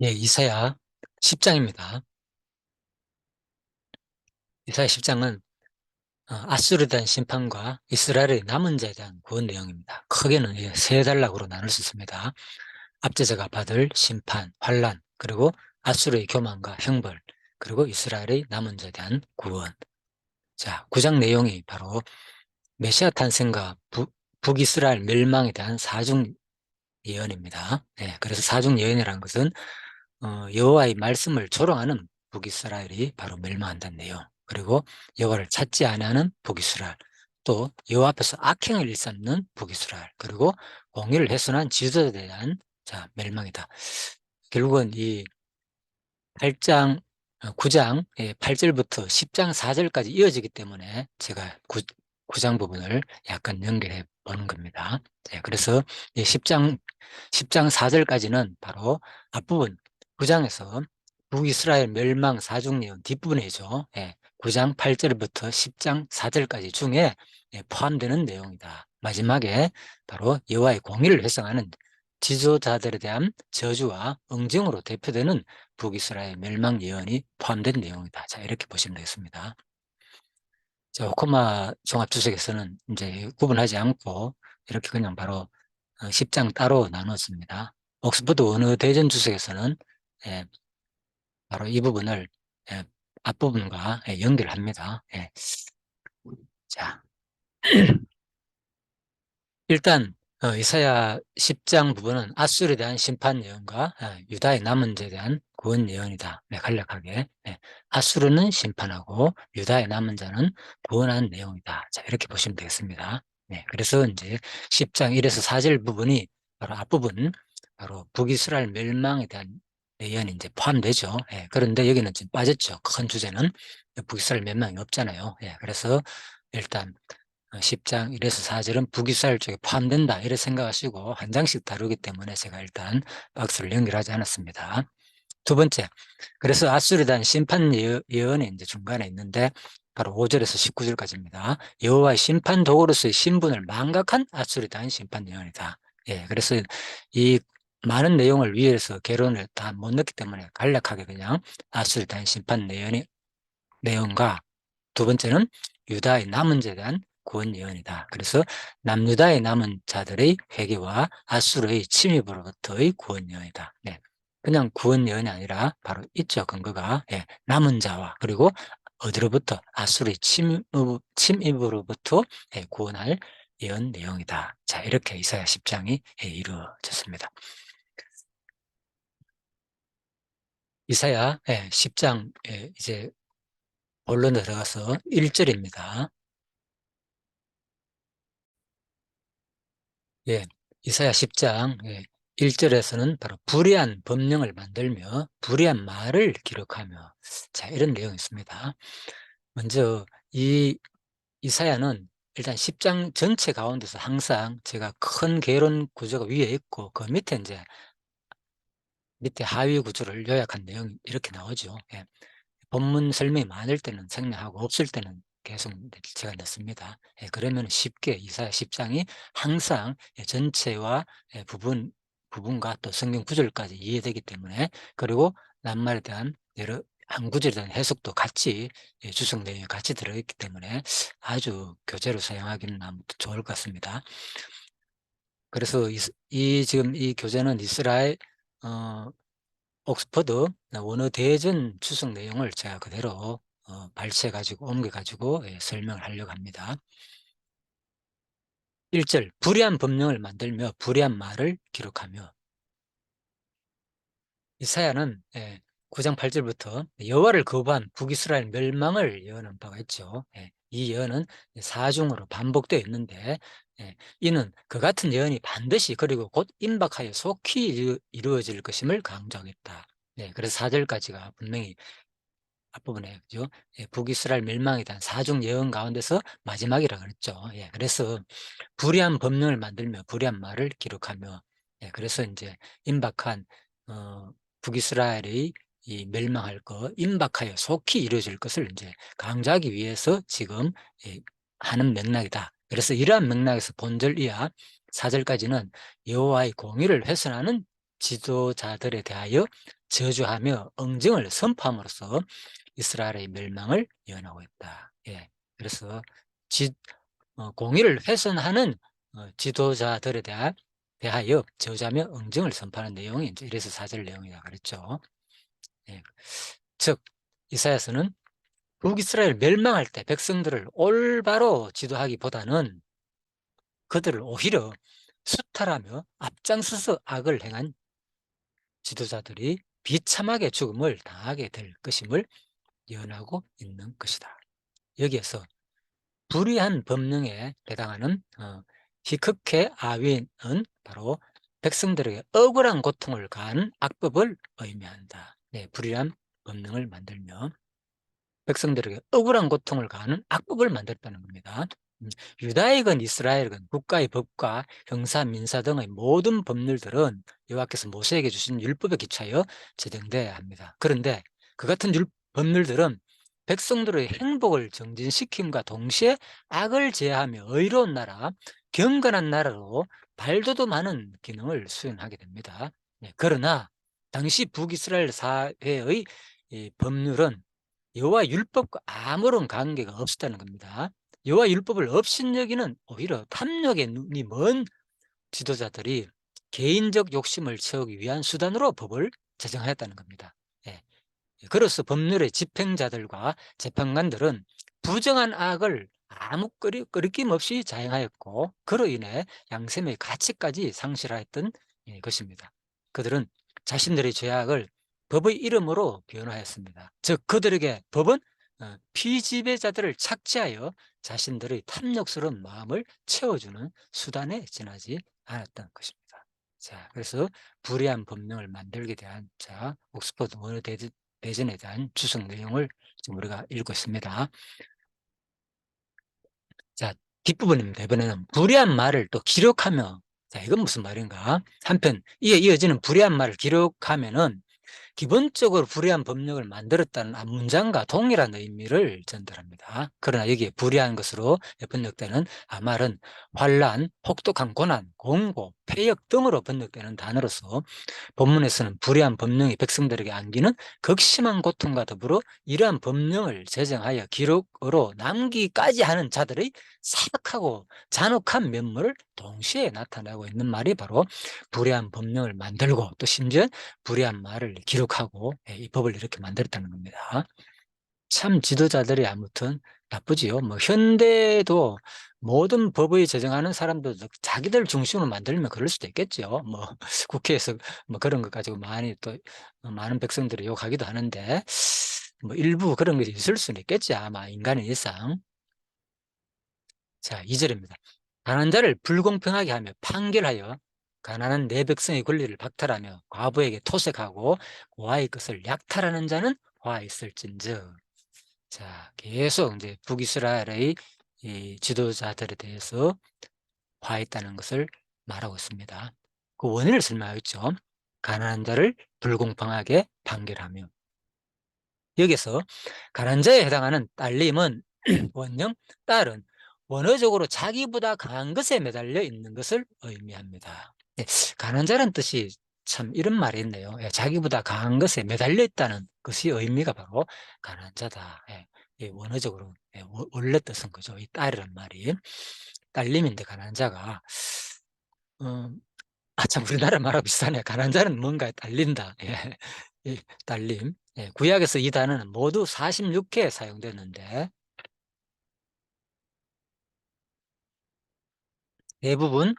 예, 이사야 10장입니다. 이사야 10장은 아수르에 대한 심판과 이스라엘의 남은 자에 대한 구원 내용입니다. 크게는 세 단락으로 나눌 수 있습니다. 압제자가 받을 심판, 환란, 그리고 아수르의 교만과 형벌, 그리고 이스라엘의 남은 자에 대한 구원. 자, 9장 내용이 바로 메시아 탄생과 북이스라엘 멸망에 대한 사중 예언입니다. 그래서 사중 예언이라는 것은 여호와의 말씀을 조롱하는 북이스라엘이 바로 멸망한다는 내용. 그리고 여호와를 찾지 아니하는 북이스라엘, 또 여호와 앞에서 악행을 일삼는 북이스라엘, 그리고 공의를 훼손한 지도자에 대한 멸망이다. 결국은 이 8장 9장 8절부터 10장 4절까지 이어지기 때문에 제가 9장 부분을 약간 연결해 보는 겁니다. 그래서 10장 4절까지는 바로 앞부분 9장에서 북이스라엘 멸망 사중 예언 뒷부분이죠. 9장 8절부터 10장 4절까지 중에 포함되는 내용이다. 마지막에 바로 여호와의 공의를 회상하는 지도자들에 대한 저주와 응징으로 대표되는 북이스라엘 멸망 예언이 포함된 내용이다. 자, 이렇게 보시면 되겠습니다. 자, 호코마 종합주석에서는 이제 구분하지 않고 이렇게 그냥 바로 10장 따로 나눴습니다. 옥스퍼드 원어 대전 주석에서는 바로 이 부분을 앞부분과 연결합니다. 자, 일단 이사야 10장 부분은 아수르에 대한 심판 예언과 유다의 남은 자에 대한 구원 예언이다. 간략하게. 아수르는 심판하고 유다의 남은 자는 구원하는 내용이다. 자, 이렇게 보시면 되겠습니다. 그래서 이제 10장 1에서 4절 부분이 바로 앞부분, 바로 북이스라엘 멸망에 대한 예언이 이제 포함되죠. 그런데 여기는 지금 빠졌죠. 큰 주제는 북이스라엘 멸망이 없잖아요. 그래서 일단 10장 1에서 4절은 북이스라엘 쪽에 포함된다 이렇게 생각하시고 한 장씩 다루기 때문에 제가 일단 박스를 연결하지 않았습니다. 두 번째, 그래서 아수르에 대한 심판 예언이 이제 중간에 있는데 바로 5절에서 19절까지입니다. 여호와의 심판 도구로서의 신분을 망각한 아수르에 대한 심판 예언이다. 그래서 이 많은 내용을 위해서 개론을 다 못 넣기 때문에 간략하게 그냥 아수르에 대한 심판 내용과 두 번째는 유다의 남은 자에 대한 구원 예언이다. 그래서 남유다의 남은 자들의 회개와 아수르의 침입으로부터의 구원 예언이다. 그냥 구원 예언이 아니라 바로 있죠. 근거가 남은 자와 그리고 어디로부터 아수르의 침입으로부터 구원할 예언 내용이다. 자, 이렇게 이사야 10장이 이루어졌습니다. 이사야 10장 이제 본론에 들어가서 1절입니다. 이사야 10장 1절에서는 바로 불의한 법령을 만들며 불의한 말을 기록하며, 자, 이런 내용이 있습니다. 먼저 이 이사야는 일단 10장 전체 가운데서 항상 제가 큰 개론 구조가 위에 있고 그 밑에 이제 밑에 하위 구조를 요약한 내용이 이렇게 나오죠. 본문 설명이 많을 때는 생략하고 없을 때는 계속 제가 넣습니다. 그러면 쉽게 이사야 10장이 항상 전체와 부분과 또 성경 구절까지 이해되기 때문에, 그리고 낱말에 대한 여러 한 구절에 대한 해석도 같이 주석 내용이 같이 들어있기 때문에 아주 교재로 사용하기는 아무튼 좋을 것 같습니다. 그래서 지금 이 교재는 이스라엘 옥스퍼드 원어 대전 주석 내용을 제가 그대로 발췌해가지고 옮겨가지고 설명을 하려고 합니다. 1절, 불의한 법령을 만들며 불의한 말을 기록하며. 이사야는 9장 8절부터 여호와를 거부한 북이스라엘 멸망을 예언한 바가 있죠. 이 예언은 사중으로 반복되어 있는데 이는 그 같은 예언이 반드시 그리고 곧 임박하여 속히 이루어질 것임을 강조하겠다. 그래서 4절까지가 분명히 앞부분에 그죠? 북이스라엘 멸망에 대한 사중 예언 가운데서 마지막이라 그랬죠. 그래서 불의한 법령을 만들며 불의한 말을 기록하며, 그래서 이제 임박한 북이스라엘의 이 멸망할 것, 임박하여 속히 이루어질 것을 이제 강조하기 위해서 지금 하는 맥락이다. 그래서 이러한 맥락에서 본절 이하 4절까지는 여호와의 공의를 훼손하는 지도자들에 대하여 저주하며 응징을 선포함으로써 이스라엘의 멸망을 예언하고 있다. 예. 그래서 공의를 훼손하는 지도자들에 대하여 저주하며 응징을 선포하는 내용이 이제 이래서 4절 내용이다 그랬죠. 예. 즉 이사야서는 북이스라엘 멸망할 때 백성들을 올바로 지도하기보다는 그들을 오히려 수탈하며 앞장서서 악을 행한 지도자들이 비참하게 죽음을 당하게 될 것임을 예언하고 있는 것이다. 여기에서 불의한 법령에 해당하는 히크케 아윈은 바로 백성들에게 억울한 고통을 가하는 악법을 의미한다. 네, 불의한 법령을 만들며 백성들에게 억울한 고통을 가하는 악법을 만들었다는 겁니다. 유다이건 이스라엘건 국가의 법과 형사, 민사 등의 모든 법률들은 여호와께서 모세에게 주신 율법에 기초하여 제정돼야 합니다. 그런데 그 같은 법률들은 백성들의 행복을 정진시킴과 동시에 악을 제하며 의로운 나라, 경건한 나라로 발돋움하는 기능을 수행하게 됩니다. 그러나 당시 북이스라엘 사회의 이 법률은 여호와 율법과 아무런 관계가 없었다는 겁니다. 여호와 율법을 업신여기는 오히려 탐욕의 눈이 먼 지도자들이 개인적 욕심을 채우기 위한 수단으로 법을 제정하였다는 겁니다. 예. 그로서 법률의 집행자들과 재판관들은 부정한 악을 아무 끄리낌 없이 자행하였고 그로 인해 양심의 가치까지 상실하였던 것입니다. 그들은 자신들의 죄악을 법의 이름으로 변호하였습니다. 즉 그들에게 법은 피지배자들을 착취하여 자신들의 탐욕스러운 마음을 채워주는 수단에 지나지 않았던 것입니다. 자, 그래서 불의한 법령을 만들게 대한 옥스퍼드 원어 대전에 대한 주석 내용을 지금 우리가 읽고 있습니다. 자, 뒷부분입니다. 이번에는 불의한 말을 또 기록하며, 자, 이건 무슨 말인가? 한편 이어지는 불의한 말을 기록하면은 기본적으로 불의한 법령을 만들었다는 앞문장과 동일한 의미를 전달합니다. 그러나 여기에 불의한 것으로 번역되는 말은 환란, 혹독한 고난, 공고, 폐역 등으로 번역되는 단어로서 본문에서는 불의한 법령이 백성들에게 안기는 극심한 고통과 더불어 이러한 법령을 제정하여 기록으로 남기까지 하는 자들의 사악하고 잔혹한 면모를 동시에 나타내고 있는 말이 바로 불의한 법령을 만들고 또 심지어 불의한 말을 기록하고 이 법을 이렇게 만들었다는 겁니다. 참 지도자들이 아무튼 나쁘지요. 뭐 현대도 모든 법의 제정하는 사람들도 자기들 중심으로 만들면 그럴 수도 있겠죠. 뭐 국회에서 뭐 그런 것 가지고 많이 또 많은 백성들이 욕하기도 하는데 뭐 일부 그런 것이 있을 수는 있겠지. 아마 인간의 일상. 자, 2절입니다. 가난한 자를 불공평하게 하며 판결하여 가난한 내 백성의 권리를 박탈하며 과부에게 토색하고 고아의 것을 약탈하는 자는 화 있을진즉. 자, 계속 이제 북이스라엘의 이 지도자들에 대해서 화했다는 것을 말하고 있습니다. 그 원인을 설명하였죠. 가난한 자를 불공평하게 판결하며. 여기서 가난한 자에 해당하는 딸림은 원형 딸은 원어적으로 자기보다 강한 것에 매달려 있는 것을 의미합니다. 가난한 자라는 뜻이 참 이런 말이 있네요. 자기보다 강한 것에 매달려 있다는 것이 의미가 바로 가난한 자다. 원어적으로 원래 뜻은 그죠. 이 딸이란 말이 딸림인데 가난한 자가 참 우리나라 말하고 비슷하네요. 가난한 자는 뭔가에 딸린다. 이 딸림. 구약에서 이 단어는 모두 46회 사용됐는데 대부분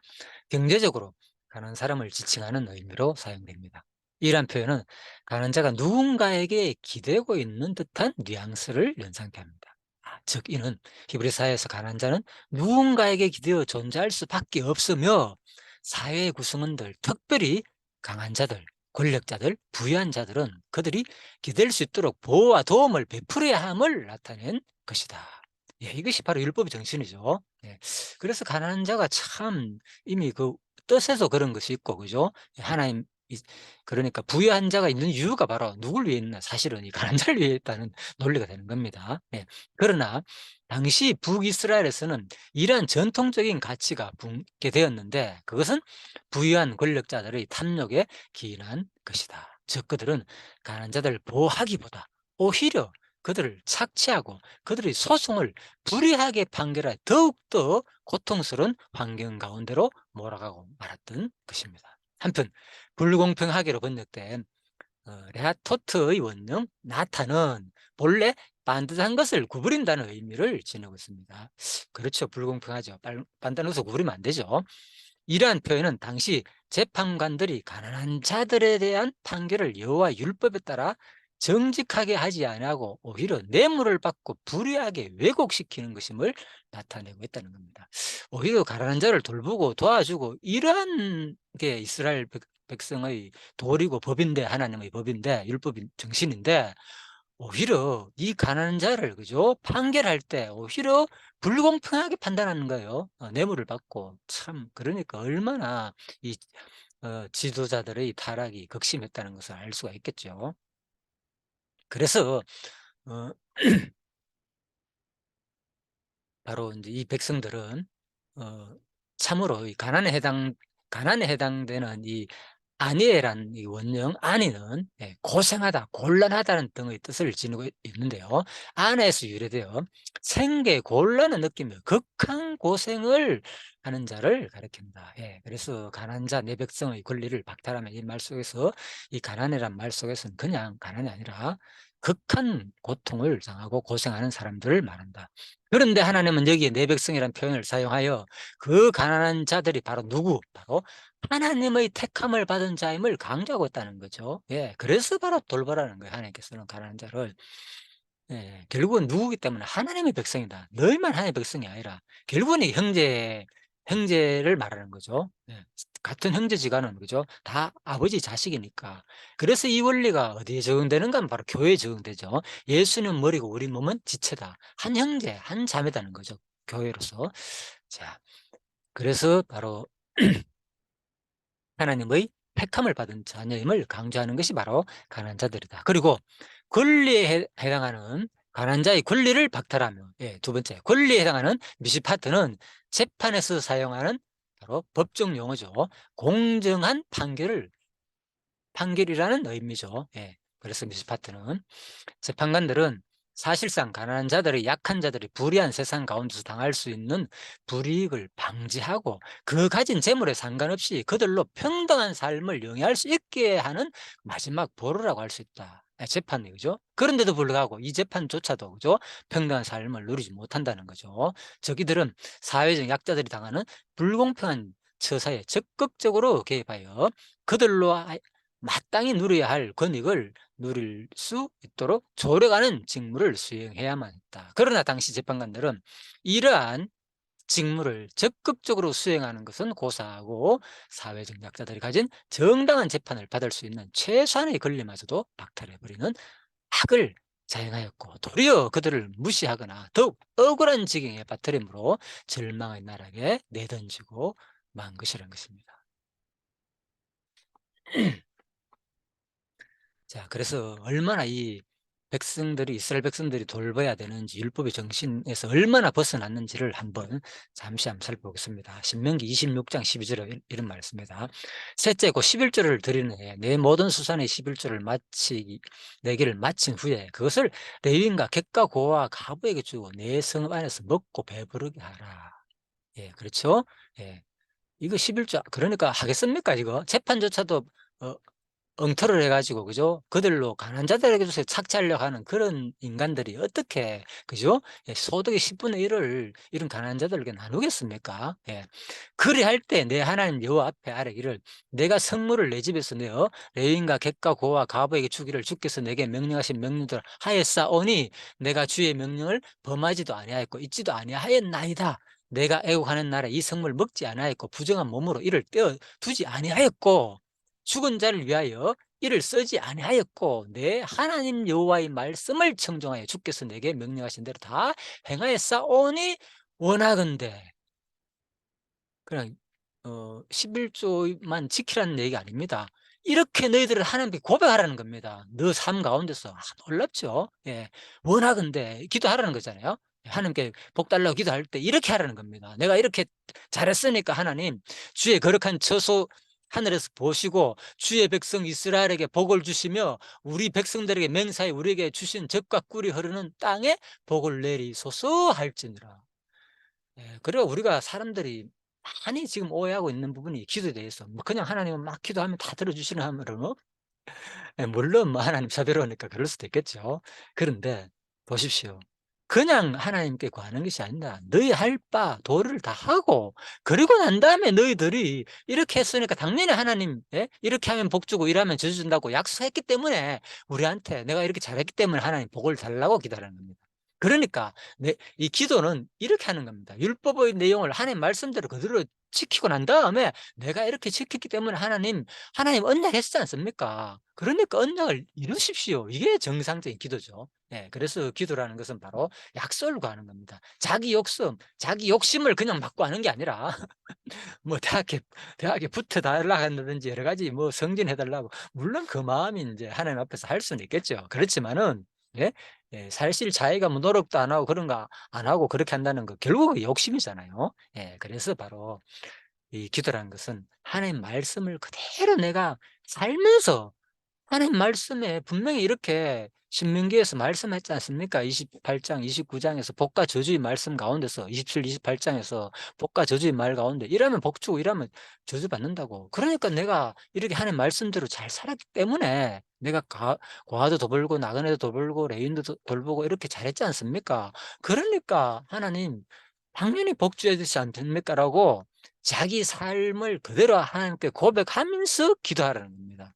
경제적으로 가난한 사람을 지칭하는 의미로 사용됩니다. 이러한 표현은 가난한 자가 누군가에게 기대고 있는 듯한 뉘앙스를 연상케 합니다. 즉 이는 히브리 사회에서 가난한 자는 누군가에게 기대어 존재할 수밖에 없으며 사회 구성원들, 특별히 강한 자들, 권력자들, 부유한 자들은 그들이 기댈 수 있도록 보호와 도움을 베풀어야 함을 나타낸 것이다. 이것이 바로 율법의 정신이죠. 그래서 가난한 자가 참 이미 그 뜻에서 그런 것이 있고, 그죠? 하나님, 그러니까 부유한 자가 있는 이유가 바로 누굴 위해 있나? 사실은 이 가난한 자를 위해 있다는 논리가 되는 겁니다. 그러나 당시 북이스라엘에서는 이러한 전통적인 가치가 붕괴되었는데 그것은 부유한 권력자들의 탐욕에 기인한 것이다. 즉 그들은 가난한 자들을 보호하기보다 오히려 그들을 착취하고 그들의 소송을 불이하게 판결하여 더욱더 고통스러운 환경 가운데로 몰아가고 말았던 것입니다. 한편 불공평하게로 번역된 레아토트의 원형 나타는 본래 반듯한 것을 구부린다는 의미를 지니고 있습니다. 그렇죠. 불공평하죠. 반듯한 것을 구부리면 안 되죠. 이러한 표현은 당시 재판관들이 가난한 자들에 대한 판결을 여호와 율법에 따라 정직하게 하지 아니하고 오히려 뇌물을 받고 불의하게 왜곡시키는 것임을 나타내고 있다는 겁니다. 오히려 가난한 자를 돌보고 도와주고 이러한 게 이스라엘 백성의 도리고 법인데, 하나님의 법인데, 율법인 정신인데, 오히려 이 가난한 자를, 그죠? 판결할 때 오히려 불공평하게 판단하는 거예요. 뇌물을 받고. 참, 그러니까 얼마나 이 지도자들의 타락이 극심했다는 것을 알 수가 있겠죠. 그래서 어 바로 이제 이 백성들은 어 참으로 이 가난에 해당되는 이 아니에란 이 원형 안위는, 고생하다, 곤란하다는 등의 뜻을 지니고 있는데요. 안에서 유래되어 생계 곤란을 느끼며 극한 고생을 하는 자를 가리킨다. 그래서 가난한 자 내 백성의 권리를 박탈하면, 이 말 속에서 이 가난이란 말 속에서는 그냥 가난이 아니라 극한 고통을 당하고 고생하는 사람들을 말한다. 그런데 하나님은 여기에 내 백성이라는 표현을 사용하여 그 가난한 자들이 바로 누구? 바로 하나님의 택함을 받은 자임을 강조하고 있다는 거죠. 그래서 바로 돌보라는 거예요. 하나님께서는 가난한 자를. 결국은 누구기 때문에 하나님의 백성이다. 너희만 하나님의 백성이 아니라 결국은 이 형제를 말하는 거죠. 같은 형제지간은, 그죠? 다 아버지 자식이니까. 그래서 이 원리가 어디에 적용되는가 하면 바로 교회에 적용되죠. 예수는 머리고 우리 몸은 지체다. 한 형제, 한 자매다는 거죠. 교회로서. 자, 그래서 바로 하나님의 택함을 받은 자녀임을 강조하는 것이 바로 가난한 자들이다. 그리고 권리에 해당하는 가난한 자의 권리를 박탈하며, 두 번째, 권리에 해당하는 미시파트는 재판에서 사용하는 바로 법정 용어죠. 공정한 판결이라는 의미죠. 그래서 미시파트는 재판관들은 사실상 가난한 자들이, 약한 자들이 불의한 세상 가운데서 당할 수 있는 불이익을 방지하고 그 가진 재물에 상관없이 그들로 평등한 삶을 영위할 수 있게 하는 마지막 보루라고 할 수 있다. 재판이, 그죠? 그런데도 불구하고 이 재판조차도, 그죠? 평등한 삶을 누리지 못한다는 거죠. 저기들은 사회적 약자들이 당하는 불공평한 처사에 적극적으로 개입하여 그들로 마땅히 누려야 할 권익을 누릴 수 있도록 조력하는 직무를 수행해야만 했다. 그러나 당시 재판관들은 이러한 직무를 적극적으로 수행하는 것은 고사하고 사회적 약자들이 가진 정당한 재판을 받을 수 있는 최소한의 권리마저도 박탈해버리는 악을 자행하였고, 도리어 그들을 무시하거나 더욱 억울한 지경에 빠뜨림으로 절망의 나락에 내던지고 만 것이라는 것입니다. 자, 그래서 얼마나 이 백성들이, 이스라엘 백성들이 돌봐야 되는지, 율법의 정신에서 얼마나 벗어났는지를 잠시 한번 살펴보겠습니다. 신명기 26장 12절에 이런 말씀입니다. 셋째 곧 11조를 드리는 해 내 모든 수산의 11조를 내기를 마친 후에 그것을 레위인과 객과 고와 가부에게 주고 내 성읍 안에서 먹고 배부르게 하라. 그렇죠? 이거 11조, 그러니까 하겠습니까, 이거? 재판조차도 어, 엉터리를 해가지고, 그죠? 그들로 가난한 자들에게서 착취하려고 하는 그런 인간들이 어떻게, 그죠? 소득의 10분의 1을 이런 가난한 자들에게 나누겠습니까? 그리할 때 내 하나님 여호와 앞에 아뢰기를, 내가 성물을 내 집에서 내어 레위인과 객과 고와 가부에게 주기를 주께서 내게 명령하신 명령대로 하였사오니 내가 주의 명령을 범하지도 아니하였고 잊지도 아니하였나이다. 내가 애국하는 나라에 이 성물 먹지 아니하였고 부정한 몸으로 이를 떼어 두지 아니하였고 죽은 자를 위하여 이를 쓰지 아니하였고 내 하나님 여호와의 말씀을 청종하여 주께서 내게 명령하신 대로 다 행하였사오니 원하건대. 그냥 11조만 지키라는 얘기가 아닙니다. 이렇게 너희들을 하나님께 고백하라는 겁니다. 너 삶 가운데서. 놀랍죠? 원하건대 기도하라는 거잖아요. 하나님께 복 달라고 기도할 때 이렇게 하라는 겁니다. 내가 이렇게 잘했으니까 하나님, 주의 거룩한 처소 하늘에서 보시고 주의 백성 이스라엘에게 복을 주시며 우리 백성들에게 맹세하여 우리에게 주신 젖과 꿀이 흐르는 땅에 복을 내리소서 할지니라. 예. 그리고 우리가 사람들이 많이 지금 오해하고 있는 부분이 기도에 대해서 뭐 그냥 하나님은 막 기도하면 다 들어주시나 하면은 예, 물론 뭐 하나님 자비로우니까 그럴 수도 있겠죠. 그런데 보십시오. 그냥 하나님께 구하는 것이 아니라 너희 할 바 도를 다 하고 그리고 난 다음에 너희들이 이렇게 했으니까 당연히 하나님, 예? 이렇게 하면 복 주고 이러면 저주 준다고 약속했기 때문에 우리한테 내가 이렇게 잘했기 때문에 하나님 복을 달라고 기다리는 겁니다. 그러니까 이 기도는 이렇게 하는 겁니다. 율법의 내용을 하나님 말씀대로 그대로 지키고 난 다음에 내가 이렇게 지켰기 때문에 하나님 언약했지 않습니까? 그러니까 언약을 이루십시오. 이게 정상적인 기도죠. 예, 그래서 기도라는 것은 바로 약속을 구하는 겁니다. 자기 욕심을 그냥 막 구하는 게 아니라 뭐 대학에 붙어 달라고 한다든지 여러 가지 뭐 승진해 달라고 물론 그 마음이 이제 하나님 앞에서 할 수는 있겠죠. 그렇지만은 예? 예, 사실 자기가 뭐 노력도 안 하고 그런 거 안 하고 그렇게 한다는 거 결국은 욕심이잖아요. 예, 그래서 바로 이 기도라는 것은 하나님 말씀을 그대로 내가 살면서 하나님 말씀에 분명히 이렇게 신명기에서 말씀했지 않습니까? 28장, 29장에서 복과 저주의 말씀 가운데서 27, 28장에서 복과 저주의 말 가운데 이러면 복 주고 이러면 저주 받는다고. 그러니까 내가 이렇게 하나님 말씀대로 잘 살았기 때문에 내가 고아도 더 벌고 나그네도 더 벌고 레인도 돌보고 이렇게 잘했지 않습니까? 그러니까 하나님 당연히 복 주셔야 되지 않습니까라고 자기 삶을 그대로 하나님께 고백하면서 기도하라는 겁니다.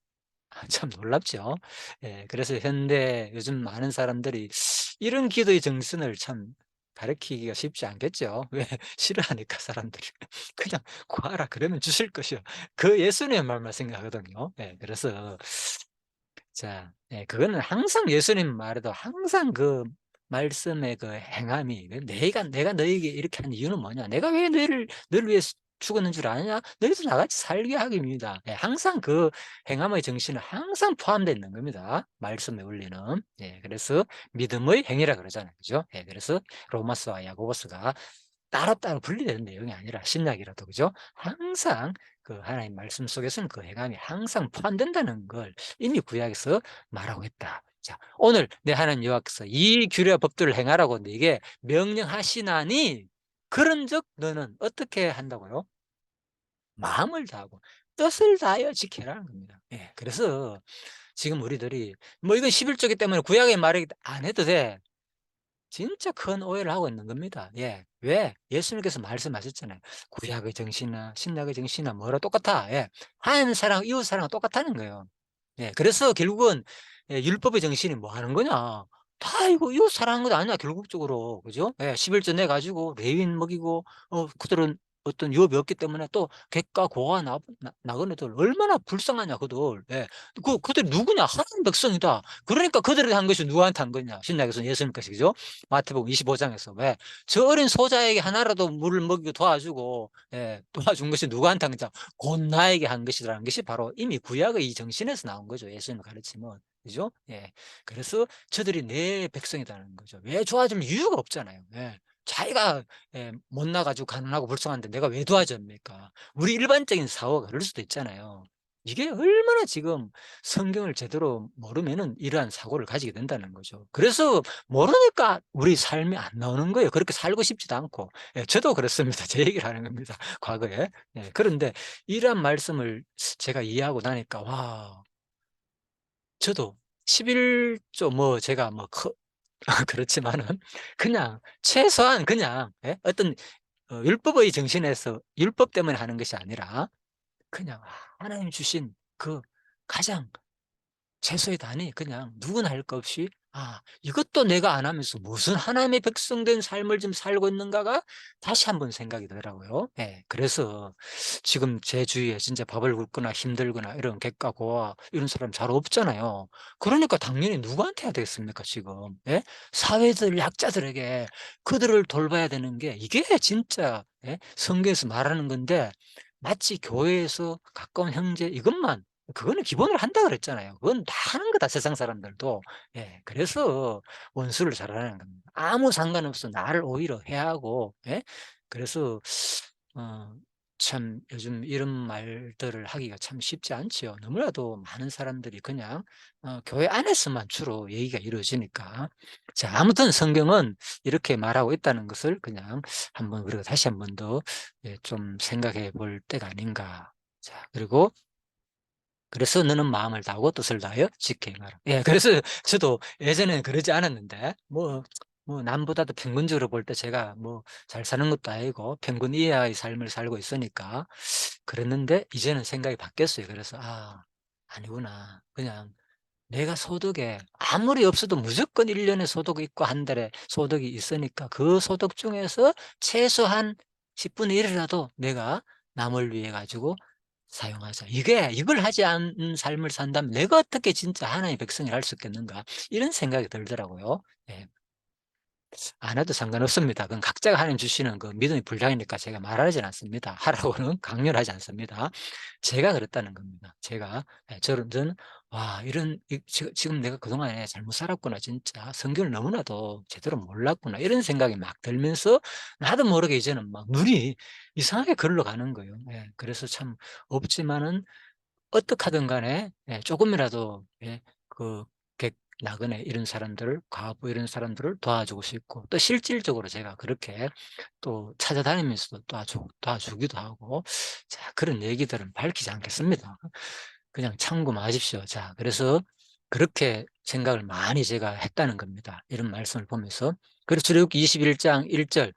참 놀랍죠. 예, 그래서 현대 요즘 많은 사람들이 이런 기도의 정신을 참 가르치기가 쉽지 않겠죠. 왜? 싫어하니까 사람들이. 그냥 구하라 그러면 주실 것이요. 그 예수님의 말만 생각하거든요. 예, 그래서 자, 예, 그거는 항상 예수님 말에도 항상 그 말씀의 그 행함이 내가 너에게 이렇게 한 이유는 뭐냐? 내가 왜 너를 위해 죽었는 줄 아느냐? 너희도 나같이 살게 하기 위함이다. 예, 항상 그 행함의 정신은 항상 포함되어 있는 겁니다. 말씀의 원리는. 예, 그래서 믿음의 행위라 그러잖아요. 그죠? 예, 그래서 로마서와 야고보서가 따로따로 분리되는 내용이 아니라 신약이라도 그죠? 항상 그 하나님 말씀 속에서는 그 행함이 항상 포함된다는 걸 이미 구약에서 말하고 있다. 자, 오늘 내 하나님 여호와께서 이 규례와 법도를 행하라고 네게 명령하시나니 그런즉 너는 어떻게 한다고요? 마음을 다하고 뜻을 다하여 지켜라는 겁니다. 예. 그래서 지금 우리들이 뭐 이건 11조기 때문에 구약의 말을 안 해도 돼. 진짜 큰 오해를 하고 있는 겁니다. 예. 왜? 예수님께서 말씀하셨잖아요. 구약의 정신이나 신약의 정신이나 뭐라 똑같아. 예. 하나님 사랑, 이웃 사랑은 똑같다는 거예요. 예. 그래서 결국은 예, 율법의 정신이 뭐 하는 거냐? 다 이거 이웃 사랑하는 것 아니야, 결국적으로. 그죠? 예. 11조 내 가지고 레위인 먹이고 그들은 어떤 유업이 없기 때문에 또 객과 고아 나그네들 얼마나 불쌍하냐 그들. 예. 그들 누구냐? 하나님 백성이다. 그러니까 그들이 한 것이 누구한테 한 거냐? 신약에서는 예수님께서 그죠? 마태복음 25장에서 왜 저 어린 소자에게 하나라도 물을 먹이고 도와주고 예, 도와준 것이 누구한테 한 거냐? 곧 나에게 한 것이라는 것이 바로 이미 구약의 이 정신에서 나온 거죠. 예수님의 가르침은. 그죠? 예. 그래서 저들이 내 백성이라는 거죠. 왜 도와줄 이유가 없잖아요. 예. 자기가 예, 못 나가지고 가난하고 불쌍한데 내가 왜 도와줍니까? 우리 일반적인 사고가 그럴 수도 있잖아요. 이게 얼마나 지금 성경을 제대로 모르면은 이러한 사고를 가지게 된다는 거죠. 그래서 모르니까 우리 삶이 안 나오는 거예요. 그렇게 살고 싶지도 않고. 예, 저도 그렇습니다. 제 얘기를 하는 겁니다. 과거에. 예, 그런데 이러한 말씀을 제가 이해하고 나니까 와, 저도 11조 뭐 제가 뭐 그렇지만은 그냥 최소한 그냥 예? 어떤 율법의 정신에서 율법 때문에 하는 것이 아니라 그냥 하나님 주신 그 가장 최소의 단위 그냥 누구나 할 것 없이 이것도 내가 안 하면서 무슨 하나님의 백성 된 삶을 좀 살고 있는가가 다시 한번 생각이 들더라고요. 예. 그래서 지금 제 주위에 진짜 밥을 굶거나 힘들거나 이런 객가 고아 이런 사람 잘 없잖아요. 그러니까 당연히 누구한테 해야 되겠습니까 지금. 예? 사회들 약자들에게 그들을 돌봐야 되는 게 이게 진짜 예? 성경에서 말하는 건데 마치 교회에서 가까운 형제 이것만 그거는 기본으로 한다 그랬잖아요. 그건 다 하는 거다 세상 사람들도. 예. 그래서 원수를 잘하는 겁니다. 아무 상관없어 나를 오히려 해하고 예. 그래서 어 참 요즘 이런 말들을 하기가 참 쉽지 않지요. 너무나도 많은 사람들이 그냥 교회 안에서만 주로 얘기가 이루어지니까. 자, 아무튼 성경은 이렇게 말하고 있다는 것을 그냥 한번 우리가 다시 한번 더 좀 생각해 볼 때가 아닌가. 자, 그리고 그래서 너는 마음을 다하고 뜻을 다하여 지켜 행하라. 예, 그래서 저도 예전에는 그러지 않았는데, 남보다도 평균적으로 볼 때 제가 잘 사는 것도 아니고 평균 이하의 삶을 살고 있으니까 그랬는데, 이제는 생각이 바뀌었어요. 그래서, 아니구나. 그냥 내가 소득에 아무리 없어도 무조건 1 년에 소득이 있고 한 달에 소득이 있으니까 그 소득 중에서 최소한 10분의 1 이라도 내가 남을 위해 가지고 사용하자. 이걸 하지 않은 삶을 산다면 '내가 어떻게 진짜 하나님의 백성이라 할 수 있겠는가.' 이런 생각이 들더라고요. 예. 안 해도 상관없습니다. 그건 각자가 하나님 주시는 그 믿음의 분량이니까 제가 말하진 않습니다. 하라고는 강요를 하지 않습니다. 제가 그랬다는 겁니다. 제가. 저는 '와 이런 지금 내가 그동안에 잘못 살았구나 진짜. 성경을 너무나도 제대로 몰랐구나.' 이런 생각이 막 들면서 나도 모르게 이제는 막 눈이 이상하게 글로 가는 거예요. 예. 그래서 참 없지만은 어떡하든 간에 쪼금이라도 그 객 나그네 이런 사람들을, 과부 이런 사람들을 도와주고 싶고, 또 실질적으로 제가 그렇게 또 찾아다니면서도 도와주기도 하고, 자, 그런 얘기들은 밝히지 않겠습니다. 그냥 참고 마십시오. 자, 그래서 그렇게 생각을 많이 제가 했다는 겁니다, 이런 말씀을 보면서. 그래서 출애굽기 21장 1 절,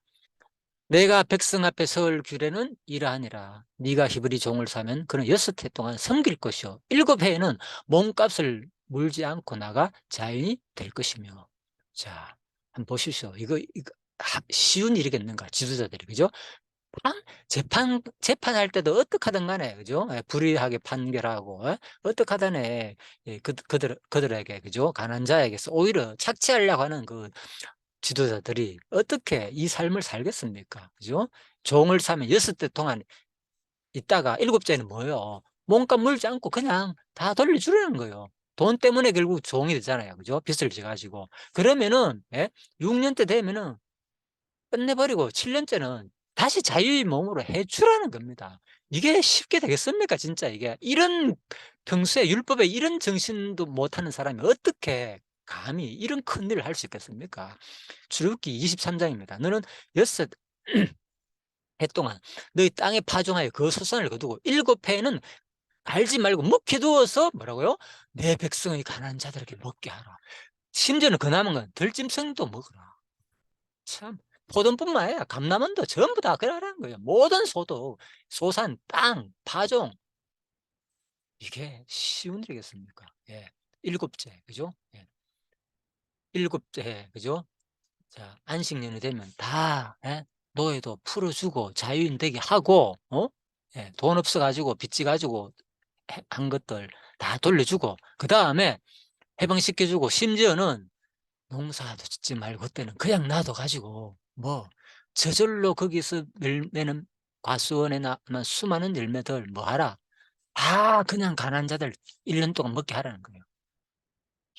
"내가 백성 앞에 서을 규례는 이러하니라. 네가 히브리 종을 사면 그는 6해 동안 섬길 것이요 7 해에는 몸값을 물지 않고 나가 자유인이 될 것이며." 자, 한번 보십시오. 이거 쉬운 일이겠는가, 지도자들이, 그죠? 재판할 때도 어떡하든 간에, 그죠? 불의하게 판결하고, 어떡하든 그들에게, 그죠? 가난한 자에게서 오히려 착취하려고 하는 그 지도자들이 어떻게 이 삶을 살겠습니까? 그죠? 종을 사면 6대 동안 있다가 7 째는 뭐예요? 몸값 물지 않고 그냥 다 돌려주라는 거예요. 돈 때문에 결국 종이 되잖아요. 그죠? 빚을 져 가지고. 그러면은 6 년째 되면은 끝내버리고 7 년째는 다시 자유의 몸으로 해 주라는 겁니다. 이게 쉽게 되겠습니까 진짜 이게? 평소에 율법에 이런 정신도 못하는 사람이 어떻게 감히 이런 큰일을 할 수 있겠습니까? 출애굽기 23 장입니다. "너는 6 해 동안 너희 땅에 파종하여 그 소산을 거두고 7 해에는 갈지 말고 묵혀 두어서" 뭐라고요? "내 백성의 가난한 자들에게 먹게 하라." 심지어는 그 남은 건 들짐승도 먹으라. 참, 포도뿐만 아니라 감람원도 전부 다 그러라는 거예요. 모든 소산, 땅, 파종, 이게 쉬운 일이겠습니까? 예. 7 째, 그죠? 예. 7 째, 그죠? 자, 안식년이 되면 다 노예도 풀어 주고 자유인 되게 하고, 돈 없어 가지고 빚지 가지고 한 것들 다 돌려주고, 그다음에 해방시켜 주고, 심지어는 농사도 짓지 말고 그때는 그냥 놔둬 가지고 저절로 거기서 열매는, 과수원에 나는 수많은 열매들 하라. 다 그냥 가난한 자들 1년 동안 먹게 하라는 거예요.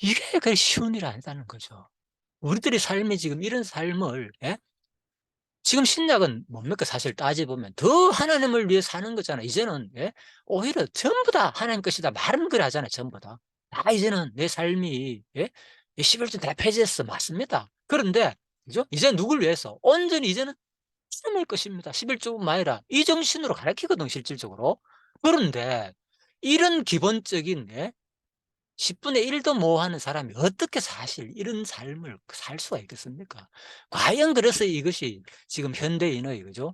이게 그 쉬운 일 아니다는 거죠. 우리들의 삶이 지금 이런 삶을, 지금 신약은 뭡니까? 사실 따져 보면 더 하나님을 위해 사는 거잖아요. 이제는 오히려 전부 다 하나님 것이다 말은 그래 하잖아요, 전부 다. 다 이제는 내 삶이 이 11조 다 폐지했어. 맞습니다. 그런데 그죠? 이제 누굴 위해서? 온전히 이제는 하나님의 것입니다. 11조뿐만 아니라 이 정신으로 가르치거든 실질적으로. 그런데 이런 기본적인 10분의 1도 못 하는 사람이 어떻게 사실 이런 삶을 살 수가 있겠습니까? 과연 그래서 이것이 지금 현대인의, 그죠?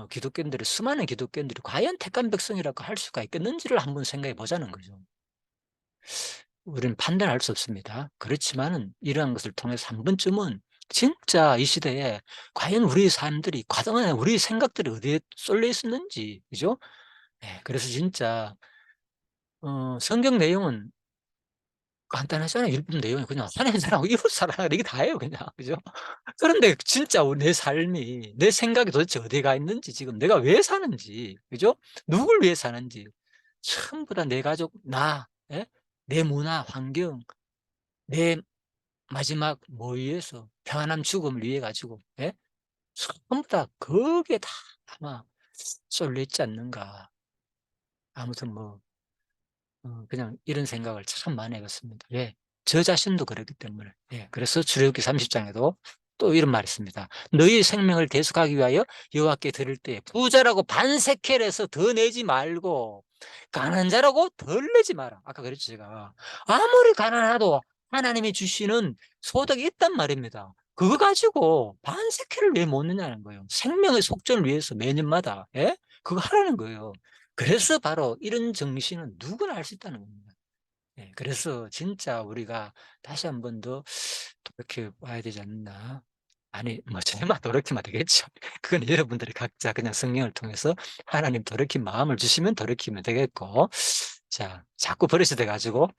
기독교인들의, 수많은 기독교인들이 과연 택한 백성이라고 할 수가 있겠는지를 한번 생각해 보자는 거죠. 우리는 판단할 수 없습니다. 그렇지만은 이러한 것을 통해서 한 번쯤은 진짜 이 시대에 과연 우리의 삶들이, 그동안에 우리의 생각들이 어디에 쏠려 있었는지, 그죠? 그래서 진짜 성경 내용은 간단하잖아요. 율법 내용이 그냥 하나님 사랑하고 이웃 사랑하라, 이게 다예요 그냥. 그죠? 그런데 진짜 내 삶이, 내 생각이 도대체 어디에 가 있는지, 지금 내가 왜 사는지, 그죠? 누굴 위해 사는지, 전부 다 내 가족, 예? 내 문화, 환경, 내 마지막 뭐 위해서, 평안한 죽음을 위해 가지고, 전부 다 거기에 다 아마 쏠려 있지 않는가. 아무튼 뭐 그냥 이런 생각을 참 많이 해 봤습니다. 왜? 저 자신도 그렇기 때문에. 예. 그래서 출애굽기 30 장에도 또 이런 말이 있습니다. "너희 생명을 대속하기 위하여 여호와께 드릴 때에 부자라고 반세켈에서 더 내지 말고 가난한 자라고 덜 내지 마라." 아까 그랬죠 제가. 아무리 가난하도 하나님이 주시는 소득이 있단 말입니다. 그거 가지고 반세켈을 왜 못 내냐는 거예요. 생명의 속전을 위해서 매년마다 예? 그거 하라는 거예요. 그래서 바로 이런 정신은 누구나 할 수 있다는 겁니다. 예. 그래서 진짜 우리가 다시 한 번 더 돌이켜 봐야 되지 않나. 아니 뭐 저희만 돌이키면 되겠죠. 그건 여러분들이 각자 그냥 성령을 통해서 하나님 돌이킨 마음을 주시면 돌이키면 되겠고 자 자꾸 버릇이 돼 가지고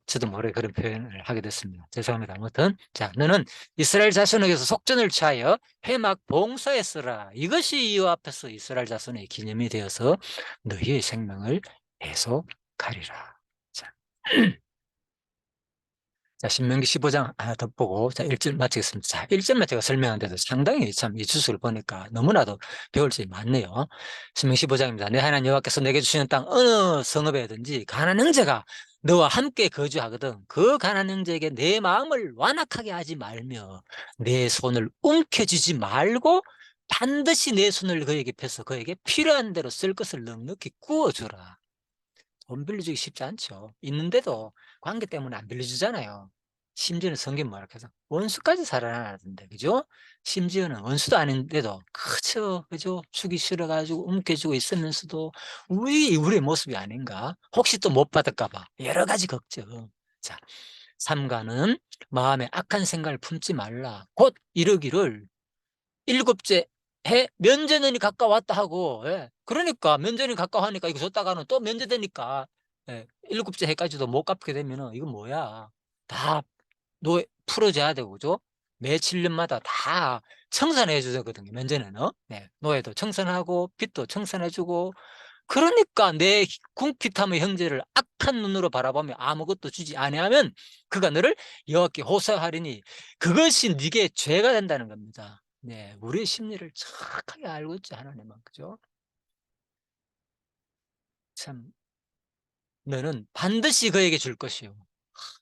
저도 모르게 그런 표현을 하게 됐습니다. 죄송합니다. 아무튼 자 "너는 이스라엘 자손에게서 속전을 취하여 회막 봉사에 쓰라. 이것이 여호와 앞에서 이스라엘 자손의 기념이 되어서 너희의 생명을 계속하리라." 자. 자 신명기 15장 하나 더 보고 자 1절 마치겠습니다. 자 1 절만 제가 설명하는데도 상당히 참 이 주석을 보니까 너무나도 배울 점이 많네요. 신명기 15 장입니다. "내 하나님 여호와께서 내게 주시는 땅 어느 성읍에든지 가나안 형제가 너와 함께 거주하거든 그 가나안 형제에게 내 마음을 완악하게 하지 말며 내 손을 움켜쥐지 말고 반드시 내 손을 그에게 펴서 그에게 필요한 대로 쓸 것을 넉넉히 구워 주라." 돈 빌려주기 쉽지 않죠. 있는데도 관계 때문에 안 빌려주잖아요. 심지어는 성경 뭐라 해서 원수까지 살아나는데 그죠? 심지어는 원수도 아닌데도 그저 그죠? 주기 싫어 가지고 움켜쥐고 있으면서도 우리의 모습이 아닌가? 혹시 또 못 받을까 봐 여러 가지 걱정. 자 삼가는 마음에 악한 생각을 품지 말라. 곧 이르기를 일곱째 해 면제년이 가까웠다 하고 예. 그러니까 면제년이 가까워하니까 이거 줬다가는 또 면제되니까 예 일곱째 해까지도 못 갚게 되면은 이건 뭐야. 다 노 풀어줘야 되고 그죠? 매 7 년마다 다 청산해 줘야 되거든요 면제는요. 네. 노예도 청산하고 빚도 청산해 주고 그러니까 내 궁핍함의 형제를 악한 눈으로 바라보며 아무것도 주지 아니하면 그가 너를 여호와께 호소하리니 그것이 네게 죄가 된다는 겁니다. 네. 우리의 심리를 정확하게 알고 있죠 하나님은. 그죠? 참 "너는 반드시 그에게 줄 것이요."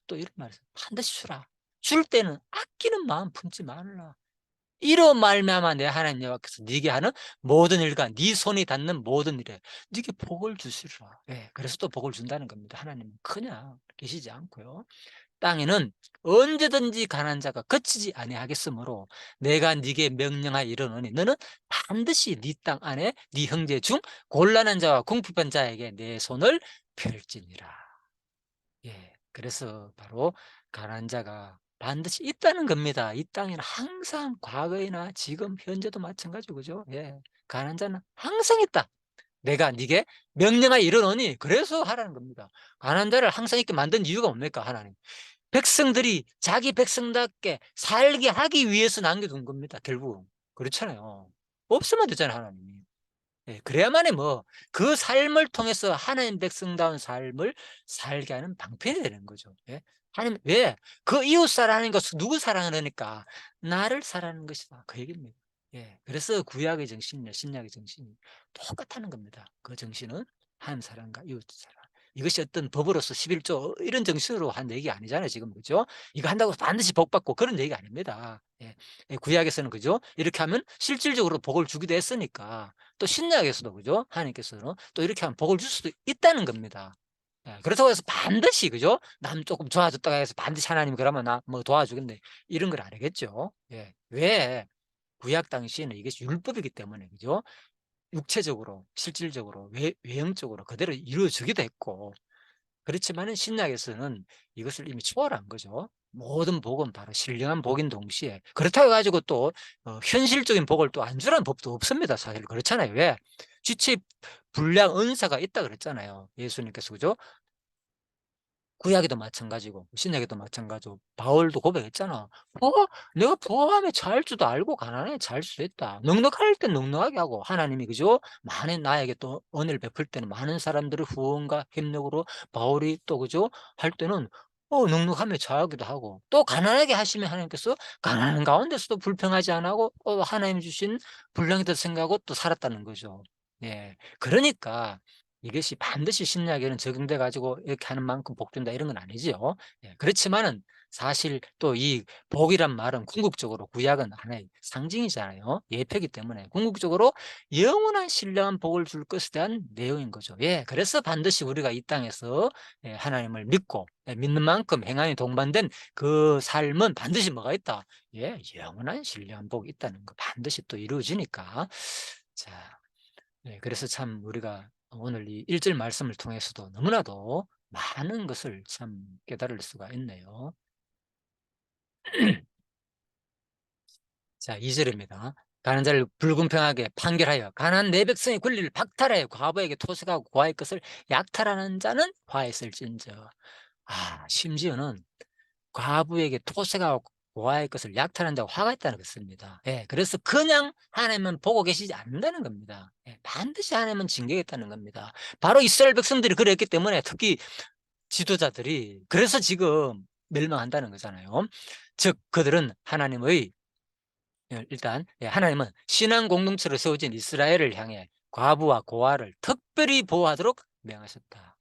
또 이런 말을 했어요. "반드시 주라. 줄 때는 아끼는 마음 품지 말라. 이로 말미암아 내 하나님 여호와께서 네게 하는 모든 일과 네 손이 닿는 모든 일에 네게 복을 주시리라." 예. 그래서 또 복을 준다는 겁니다. 하나님은 그냥 계시지 않고요. 땅에는 언제든지 가난한 자가 그치지 아니하겠으므로 내가 네게 명령하여 이르노니 너는 반드시 네 땅 안에 네 형제 중 곤란한 자와 궁핍한 자에게 내 손을 펼지니라. 예. 그래서 바로 가난한 자가 반드시 있다는 겁니다. 이 땅에는 항상 과거이나 지금 현재도 마찬가지고 그죠? 예. 가난한 자는 항상 있다. 내가 네게 명령하여 이르노니 그래서 하라는 겁니다. 가난한 자를 항상 있게 만든 이유가 뭡니까 하나님? 백성들이 자기 백성답게 살게 하기 위해서 남겨둔 겁니다 결국은. 그렇잖아요. 없으면 되잖아요 하나님이. 예. 그래야만이 뭐 그 삶을 통해서 하나님 백성다운 삶을 살게 하는 방편이 되는 거죠. 예. 하나님 왜? 그 이웃 사랑하는 것은 누구 사랑하니까 나를 사랑하는 것이다. 그 얘기입니다. 예. 그래서 구약의 정신이나 신약의 정신이 똑같다는 겁니다. 그 정신은 하나님 사랑과 이웃 사랑. 이것이 어떤 법으로서 11조 이런 정신으로 한 얘기 아니잖아요, 지금. 그죠? 이거 한다고 반드시 복 받고 그런 얘기가 아닙니다. 예. 예. 구약에서는 그죠? 이렇게 하면 실질적으로 복을 주기도 했으니까. 또 신약에서도 그죠? 하나님께서는 또 이렇게 하면 복을 줄 수도 있다는 겁니다. 예. 그렇다고 해서 반드시 그죠? 남 조금 도와줬다가 해서 반드시 하나님이 그러면 나 뭐 도와주겠네. 이런 걸 아니겠죠. 예. 왜? 구약 당시에는 이것이 율법이기 때문에 그죠? 육체적으로 실질적으로 외형적으로 그대로 이루어지기도 했고 그렇지만은 신약에서는 이것을 이미 초월한 거죠. 모든 복은 바로 신령한 복인 동시에 그렇다고 해 가지고 또 현실적인 복을 또 안 주라는 법도 없습니다 사실. 그렇잖아요. 왜? 지체 불량 은사가 있다 그랬잖아요 예수님께서. 그죠? 구약에도 마찬가지고 신약에도 마찬가지고 바울도 고백했잖아. 내가 부하함에 잘 줄도 알고 가난하게 잘 수도 있다. 넉넉할 땐 넉넉하게 하고 하나님이 그죠? 많은 나에게 또 은혜를 베풀 때는 많은 사람들의 후원과 협력으로 바울이 또 그죠? 할 때는 넉넉하며 잘하기도 하고 또 가난하게 하시면 하나님께서 가난한 가운데서도 불평하지 않고 하나님이 주신 분량이 더 생각하고 또 살았다는 거죠. 예. 그러니까 이것이 반드시 신약에는 적용돼 가지고 이렇게 하는 만큼 복 준다 이런 건 아니지요. 예. 그렇지만은 사실 또 이 복이란 말은 궁극적으로 구약은 하나의 상징이잖아요. 예표이기 때문에 궁극적으로 영원한 신령한 복을 줄 것에 대한 내용인 거죠. 예. 그래서 반드시 우리가 이 땅에서 예 하나님을 믿고 예 믿는 만큼 행함이 동반된 그 삶은 반드시 뭐가 있다? 예. 영원한 신령한 복이 있다는 거 반드시 또 이루어지니까. 자 그래서 참 우리가 오늘 이 1절 말씀을 통해서도 너무나도 많은 것을 참 깨달을 수가 있네요. 자 2 절입니다. 가난 자를 불공평하게 판결하여 가난한 내 백성의 권리를 박탈하여 과부에게 토색하고 고아의 것을 약탈하는 자는 화에 쓸진저. 심지어는 과부에게 토색하고 고아의 것을 약탈한 자가 화가 있다는 것입니다. 예. 그래서 그냥 하나님은 보고 계시지 않는다는 겁니다. 예. 반드시 하나님은 징계하겠다는 겁니다. 바로 이스라엘 백성들이 그랬기 때문에 특히 지도자들이 그래서 지금 멸망한다는 거잖아요. 즉 그들은 하나님의 일단 하나님은 신앙 공동체로 세워진 이스라엘을 향해 과부와 고아를 특별히 보호하도록 명하셨다.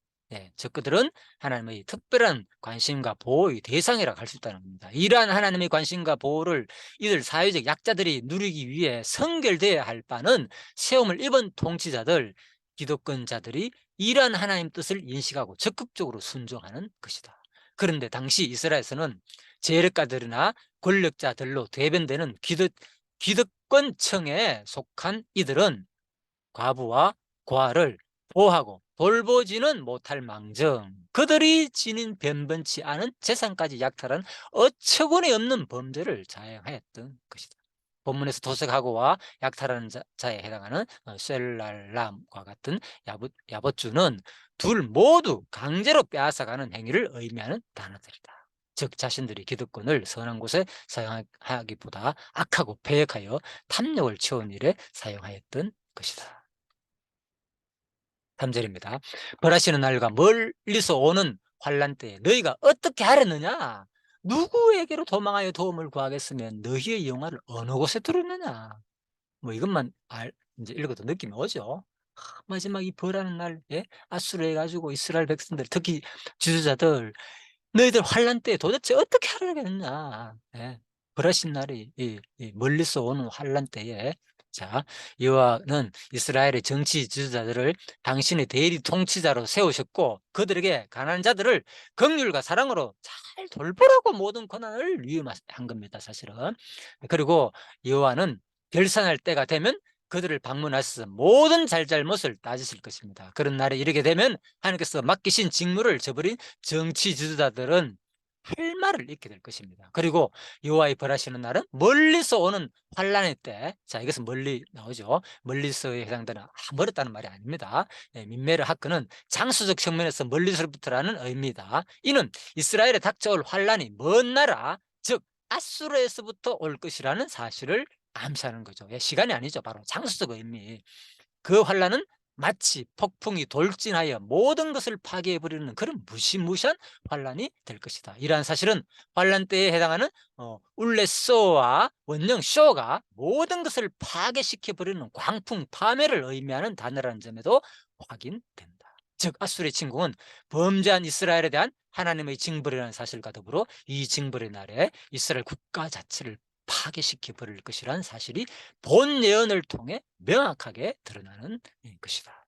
즉 그들은 하나님의 특별한 관심과 보호의 대상이라고 할 수 있다는 겁니다. 이러한 하나님의 관심과 보호를 이들 사회적 약자들이 누리기 위해 성결되어야 할 바는 세움을 입은 통치자들, 기득권자들이 이러한 하나님 뜻을 인식하고 적극적으로 순종하는 것이다. 그런데 당시 이스라엘에서는 재력가들이나 권력자들로 대변되는 기득권층에 속한 이들은 과부와 고아를 보호하고 돌보지는 못할 망정 그들이 지닌 변변치 않은 재산까지 약탈한 어처구니 없는 범죄를 자행하였던 것이다. 본문에서 도색하고와 약탈하는 자에 해당하는 셀랄람과 같은 야봇주는 둘 모두 강제로 빼앗아가는 행위를 의미하는 단어들이다. 즉 자신들이 기득권을 선한 곳에 사용하기보다 악하고 배역하여 탐욕을 채운 일에 사용하였던 것이다. 3 절입니다. 벌하시는 날과 멀리서 오는 환난 때에 너희가 어떻게 하렸느냐? 누구에게로 도망하여 도움을 구하겠으면 너희의 영화를 어느 곳에 두었느냐? 뭐 이것만 이제 읽어도 느낌이 오죠. 마지막 이 벌하는 날, 예? 아수르 해가지고 이스라엘 백성들, 특히 지도자들, 너희들 환난 때에 도대체 어떻게 하려겠느냐? 예. 벌하신 날이 이 멀리서 오는 환난 때에 자 여호와는 이스라엘의 정치 지도자들을 당신의 대리 통치자로 세우셨고 그들에게 가난한 자들을 긍휼과 사랑으로 잘 돌보라고 모든 권한을 위임한 겁니다, 사실은. 그리고 여호와는 결산할 때가 되면 그들을 방문하셔서 모든 잘잘못을 따지실 것입니다. 그런 날에 이르게 되면 하나님께서 맡기신 직무를 저버린 정치 지도자들은 할 말을 잃게 될 것입니다. 그리고 여호와의 벌하시는 날은 멀리서 오는 환난의 때. 자 이것은 멀리 나오죠. 멀리서에 해당되는 멀었다는 말이 아닙니다. 민메르 하크는 장수적 측면에서 멀리서부터라는 의미다. 이는 이스라엘에 닥쳐올 환난이 먼 나라 즉 아수르에서부터 올 것이라는 사실을 암시하는 거죠. 시간이 아니죠. 바로 장수적 의미. 그 환란은 마치 폭풍이 돌진하여 모든 것을 파괴해 버리는 그런 무시무시한 환란이 될 것이다. 이러한 사실은 환란 때에 해당하는 울레소와 원령 쇼가 모든 것을 파괴시켜 버리는 광풍 파멸을 의미하는 단어라는 점에도 확인된다. 즉 아수르의 침공은 범죄한 이스라엘에 대한 하나님의 징벌이라는 사실과 더불어 이 징벌의 날에 이스라엘 국가 자체를 파괴시켜 버릴 것이라는 사실이 본 예언을 통해 명확하게 드러나는 것이다.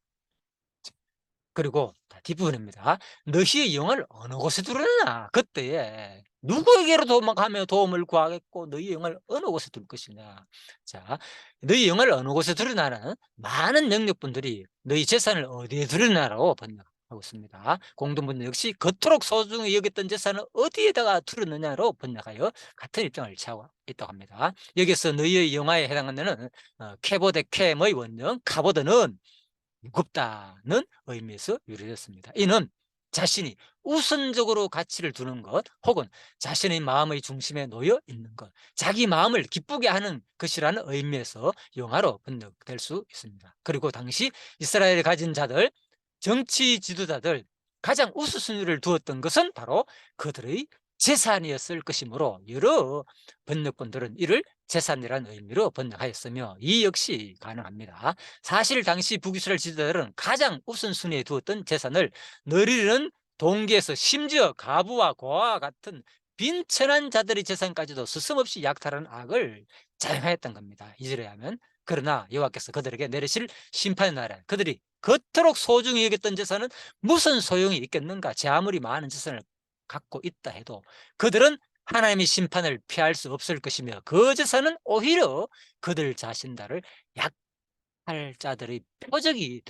그리고 뒷부분입니다. 너희의 영을 어느 곳에 두느냐? 그때에 누구에게로 도망하며 도움을 구하겠고 너희 영을 어느 곳에 둘 것이냐? 자, 너희 영을 어느 곳에 두느냐는 많은 영역분들이 너희 재산을 어디에 두느냐라고 번역하고 있습니다. 공동분역 역시 그토록 소중히 여겼던 재산을 어디에다가 두느냐로 번역하여 같은 입장을 취하고 있다고 합니다. 여기서 너희의 영화에 해당하는 캐보데켐의 원형 카보드는 무겁다는 의미에서 유래됐습니다. 이는 자신이 우선적으로 가치를 두는 것 혹은 자신의 마음의 중심에 놓여 있는 것 자기 마음을 기쁘게 하는 것이라는 의미에서 영화로 번역될 수 있습니다. 그리고 당시 이스라엘에 가진 자들 정치 지도자들 가장 우선순위를 두었던 것은 바로 그들의 재산이었을 것이므로 여러 번역본들은 이를 재산이라는 의미로 번역하였으며 이 역시 가능합니다. 사실 당시 북이스라엘 지도자들은 가장 우선순위에 두었던 재산을 너리는 동기에서 심지어 가부와 고아와 같은 빈천한 자들의 재산까지도 스스럼없이 약탈하는 악을 자행하였던 겁니다. 2절에 하면 그러나 여호와께서 그들에게 내리실 심판의 날에 그들이 그토록 소중히 여겼던 재산은 무슨 소용이 있겠는가. 제 아무리 많은 재산을 갖고 있다 해도 그들은 하나님의 심판을 피할 수 없을 것이며 그 재산은 오히려 그들 자신들을 약할 자들의 표적이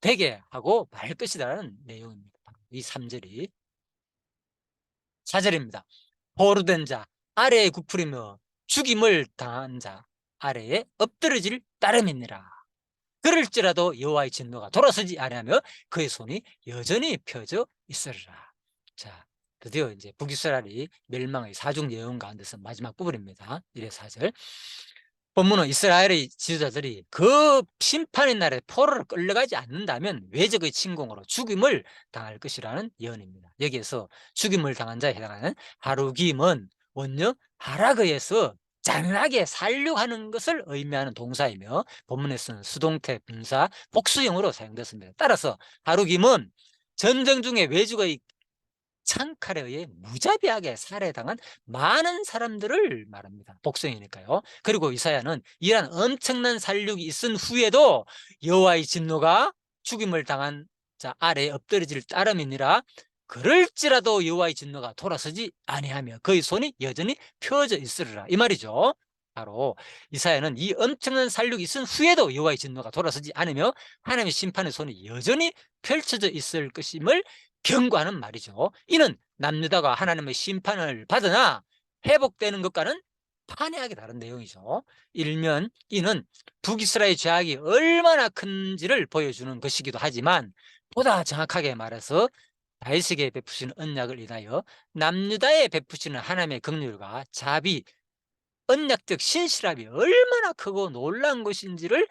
되게 하고 말 것이라는 내용입니다. 이 3절이 4절입니다. 보루된 자 아래에 굽으리며 죽임을 당한 자 아래에 엎드러질 따름이니라. 그럴지라도 여호와의 진노가 돌아서지 아니하며 그의 손이 여전히 펴져 있으리라. 자, 드디어 이제 북이스라엘이 멸망의 사중 예언 가운데서 마지막 부분입니다. 1의 4절. 본문은 이스라엘의 지도자들이 그 심판의 날에 포로로 끌려가지 않는다면 외적의 침공으로 죽임을 당할 것이라는 예언입니다. 여기에서 죽임을 당한 자에 해당하는 하루김은 원래 하라그에서 잔인하게 살육하는 것을 의미하는 동사이며 본문에서는 수동태 분사 복수형으로 사용됐습니다. 따라서 하루김은 전쟁 중에 외적의 창칼에 의해 무자비하게 살해당한 많은 사람들을 말합니다. 복수형이니까요. 그리고 이사야는 이러한 엄청난 살육이 있은 후에도 여호와의 진노가 죽임을 당한 자 아래에 엎드러질 따름이니라. 그럴지라도 여호와의 진노가 돌아서지 아니하며 그의 손이 여전히 펴져 있으리라. 이 말이죠. 바로 이사야는 이 엄청난 살육이 있은 후에도 여호와의 진노가 돌아서지 않으며 하나님의 심판의 손이 여전히 펼쳐져 있을 것임을 경고하는 말이죠. 이는 남유다가 하나님의 심판을 받으나 회복되는 것과는 판이하게 다른 내용이죠. 일면 이는 북이스라엘 죄악이 얼마나 큰지를 보여주는 것이기도 하지만 보다 정확하게 말해서 다윗에게 베푸시는 언약을 인하여 남유다에 베푸시는 하나님의 긍휼과 자비, 언약적 신실함이 얼마나 크고 놀라운 것인지를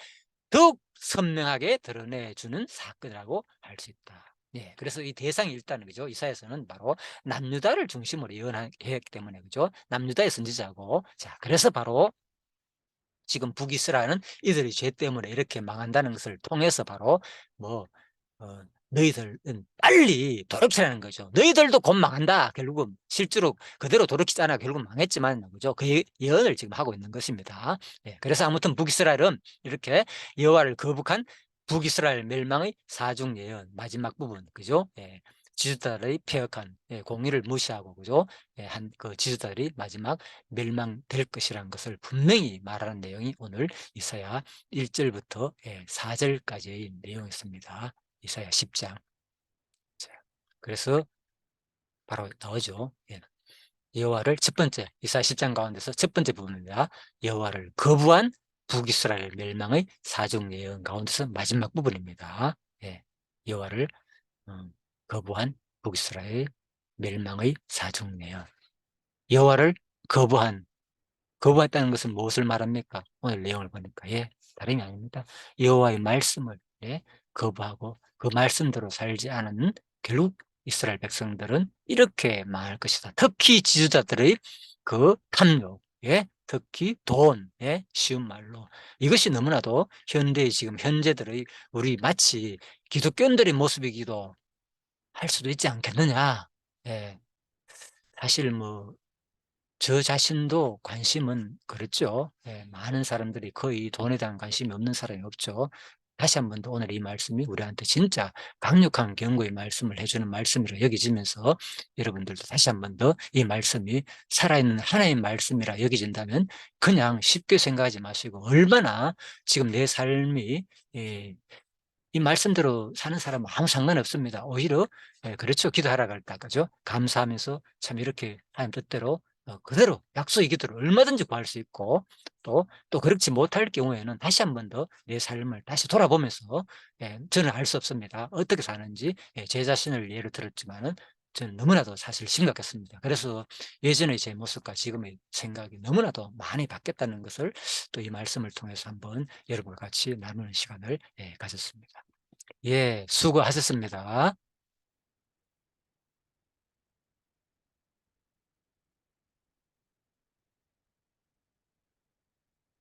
더욱 선명하게 드러내주는 사건이라고 할 수 있다. 예, 그래서 이 대상이 일단은 그죠. 이사야서는 바로 남유다를 중심으로 예언했기 때문에 그죠. 남유다의 선지자고, 자, 그래서 바로 지금 북이스라엘은 이들의 죄 때문에 이렇게 망한다는 것을 통해서 바로 뭐 너희들은 빨리 돌이키라는 거죠. 너희들도 곧 망한다. 결국은 실제로 그대로 돌이키잖아. 결국 망했지만 그죠. 그 예언을 지금 하고 있는 것입니다. 예, 그래서 아무튼 북이스라엘은 이렇게 여호와를 거북한 북이스라엘 멸망의 사중 예언 마지막 부분 그죠. 예, 지주들의 폐역한 공의를 무시하고 그죠. 예, 한 그 지주들이 마지막 멸망될 것이라는 것을 분명히 말하는 내용이 오늘 이사야 1절부터 4절까지의 내용이었습니다. 이사야 10장. 자, 그래서 바로 나오죠. 예. 여호와를 첫 번째 이사야 10장 가운데서 첫 번째 부분입니다. 여호와를 거부한 북이스라엘 멸망의 사중 예언 가운데서 마지막 부분입니다. 예. 여호와를 거부한 북이스라엘 멸망의 사중 예언. 여호와를 거부했다는 것은 무엇을 말합니까? 오늘 내용을 보니까 다름이 아닙니다. 여호와의 말씀을 거부하고 그 말씀대로 살지 않은 결국 이스라엘 백성들은 이렇게 망할 것이다. 특히 지주자들의 그 탐욕, 특히 돈, 쉬운 말로 이것이 너무나도 현대의 지금 현재들의 우리 마치 기독교인들의 모습이기도 할 수도 있지 않겠느냐. 예, 사실 뭐 저 자신도 관심은 그렇죠. 예, 많은 사람들이 거의 돈에 대한 관심이 없는 사람이 없죠. 다시 한 번 더 오늘 이 말씀이 우리한테 진짜 강력한 경고의 말씀을 해주는 말씀이라 여겨지면서 여러분들도 다시 한 번 더 이 말씀이 살아있는 하나님의 말씀이라 여겨진다면 그냥 쉽게 생각하지 마시고 얼마나 지금 내 삶이 이 말씀대로 사는 사람은 아무 상관이 없습니다. 오히려 그렇죠. 기도하라 그랬다. 그죠? 감사하면서 참 이렇게 하나님 뜻대로 그대로 약속의 기도를 얼마든지 구할 수 있고 또 그렇지 못할 경우에는 다시 한 번 더 내 삶을 다시 돌아보면서 저는 알 수 없습니다. 어떻게 사는지 제 자신을 예로 들었지만은 저는 너무나도 사실 심각했습니다. 그래서 예전의 제 모습과 지금의 생각이 너무나도 많이 바뀌었다는 것을 또 이 말씀을 통해서 한번 여러분과 같이 나누는 시간을 가졌습니다. 예, 수고하셨습니다.